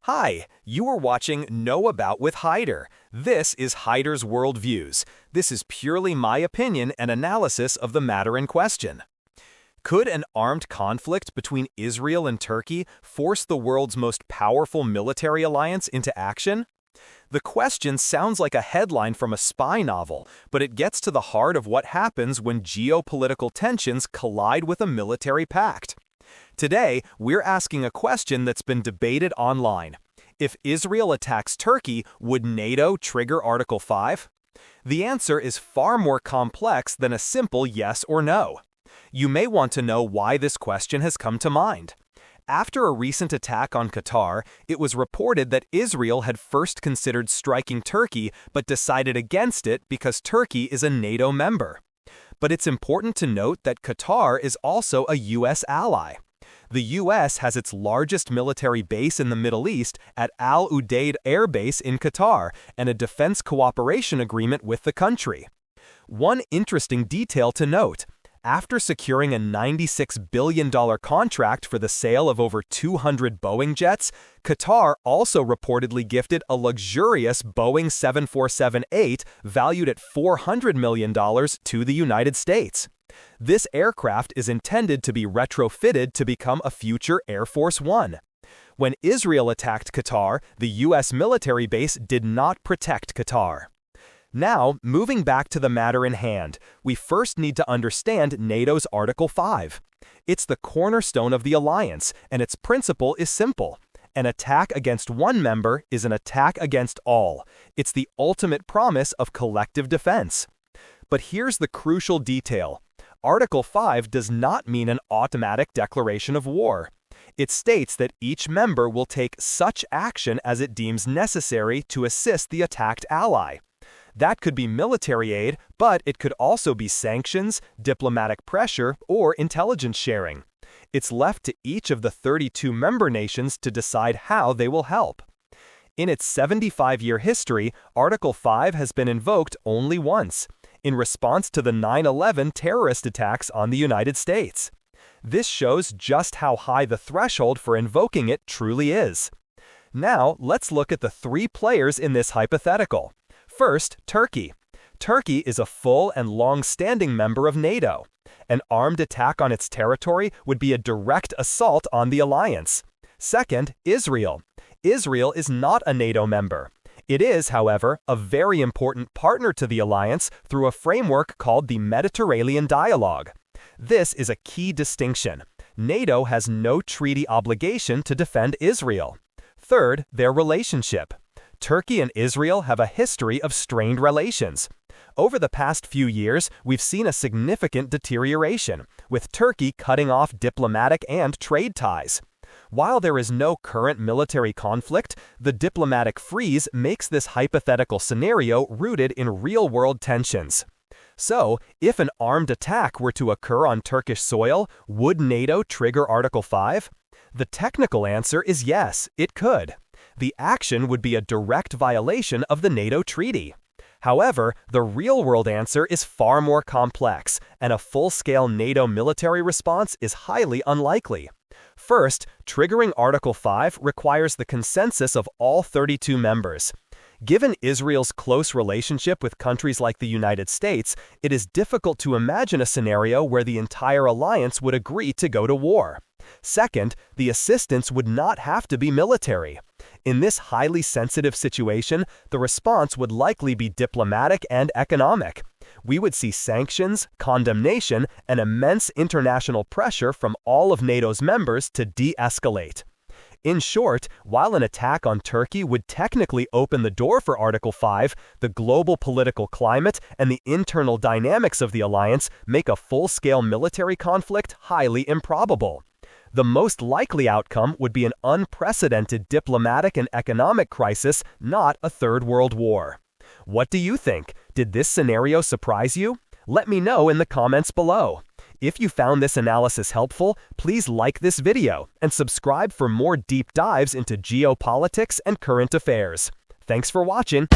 Hi, you are watching Know About with Haider. This is Haider's Worldviews. This is purely my opinion and analysis of the matter in question. Could an armed conflict between Israel and Turkey force the world's most powerful military alliance into action? The question sounds like a headline from a spy novel, but it gets to the heart of what happens when geopolitical tensions collide with a military pact. Today, we're asking a question that's been debated online. If Israel attacks Turkey, would NATO trigger Article 5? The answer is far more complex than a simple yes or no. You may want to know why this question has come to mind. After a recent attack on Qatar, it was reported that Israel had first considered striking Turkey but decided against it because Turkey is a NATO member. But it's important to note that Qatar is also a U.S. ally. The U.S. has its largest military base in the Middle East at Al Udeid Air Base in Qatar and a defense cooperation agreement with the country. One interesting detail to note: after securing a $96 billion contract for the sale of over 200 Boeing jets, Qatar also reportedly gifted a luxurious Boeing 747-8 valued at $400 million to the United States. This aircraft is intended to be retrofitted to become a future Air Force One. When Israel attacked Qatar, the U.S. military base did not protect Qatar. Now, moving back to the matter in hand, we first need to understand NATO's Article 5. It's the cornerstone of the alliance, and its principle is simple. An attack against one member is an attack against all. It's the ultimate promise of collective defense. But here's the crucial detail. Article 5 does not mean an automatic declaration of war. It states that each member will take such action as it deems necessary to assist the attacked ally. That could be military aid, but it could also be sanctions, diplomatic pressure, or intelligence sharing. It's left to each of the 32 member nations to decide how they will help. In its 75-year history, Article 5 has been invoked only once, in response to the 9/11 terrorist attacks on the United States. This shows just how high the threshold for invoking it truly is. Now, let's look at the three players in this hypothetical. First, Turkey. Turkey is a full and long-standing member of NATO. An armed attack on its territory would be a direct assault on the alliance. Second, Israel. Israel is not a NATO member. It is, however, a very important partner to the alliance through a framework called the Mediterranean Dialogue. This is a key distinction. NATO has no treaty obligation to defend Israel. Third, their relationship. Turkey and Israel have a history of strained relations. Over the past few years, we've seen a significant deterioration, with Turkey cutting off diplomatic and trade ties. While there is no current military conflict, the diplomatic freeze makes this hypothetical scenario rooted in real-world tensions. So, if an armed attack were to occur on Turkish soil, would NATO trigger Article 5? The technical answer is yes, it could. The action would be a direct violation of the NATO treaty. However, the real-world answer is far more complex, and a full-scale NATO military response is highly unlikely. First, triggering Article 5 requires the consensus of all 32 members. Given Israel's close relationship with countries like the United States, it is difficult to imagine a scenario where the entire alliance would agree to go to war. Second, the assistance would not have to be military. In this highly sensitive situation, the response would likely be diplomatic and economic. We would see sanctions, condemnation, and immense international pressure from all of NATO's members to de-escalate. In short, while an attack on Turkey would technically open the door for Article 5, the global political climate and the internal dynamics of the alliance make a full-scale military conflict highly improbable. The most likely outcome would be an unprecedented diplomatic and economic crisis, not a third world war. What do you think? Did this scenario surprise you? Let me know in the comments below. If you found this analysis helpful, please like this video and subscribe for more deep dives into geopolitics and current affairs. Thanks for watching.